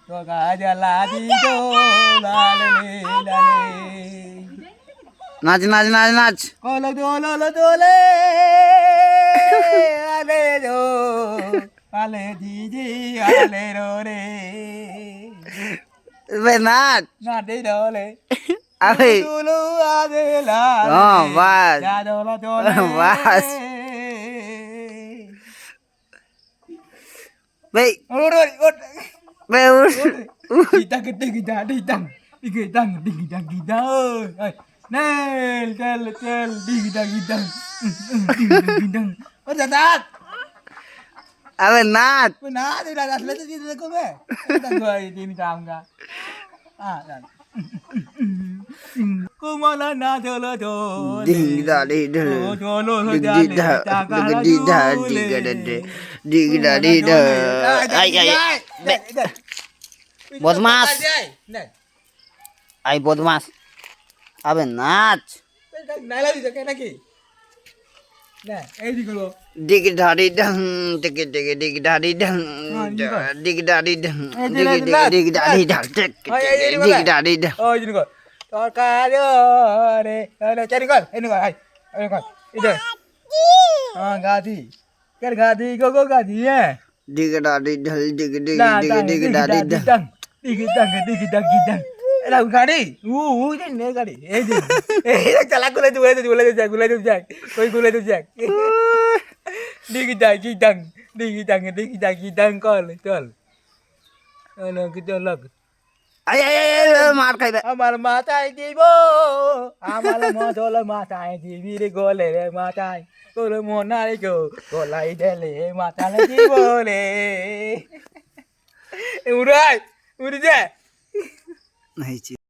তো কাজলা দিতো লালে লালে নাচ নাচ নাচ নাচ কলো দোলো দোলে আলে দো আলে দিদি আলে রে বে নাচ না দে দোলে আরে তুলু আদে লালে হ্যাঁ বাস যা দোলো দোলে বাস বে ওরে ওরে বে kita gede kita ditang digitang digitang kita ơi nel tel tel digitang digitang digitang digitang ôi trời ơi আবে নাচ pernah ada dah selesai di dalam kau kita gua ini काम का ah kumala na dolo dole ডিং দা ডি ডে dolo lo ডিং dale ডি dা taka la ডিং ডি dা dole ডিং ডা ডে ডিং ডা ডি ডে আই আই বে বদমাস আই বদমাস আবে নাচ নাই লাগি তো কেন কি না এই দিগুলো ডিগ ডাডি ডং টিক টিক ডিগ ডাডি ডং ডিগ ডাডি ডং ডিগ ডিগ ডিগ ডাডি ডং টিক ডিগ ডাডি ডং oh ini kok tokare ore cari kol ini kok ayo kol itu ah gadi kan gadi go gadi ya ডিগ ডাডি ঢল ডিগ ডিগ nah ডিগ ডিগ ডাডি ডং digitang এরা গাড়ি ini গাড়ি এই যে এই চালা গুলে তো যাক কই গুলে তো যাক digitang কল চল না কি লাগ আই আই আই মার খাইবে আমার মাথায় দিব আমার মদল মাথায় দিবি রে গলে রে মাথায় তোর মনারে গো গলাই দেলে মাথায় দিব রে উড়াই উড়ে যায় নাইছি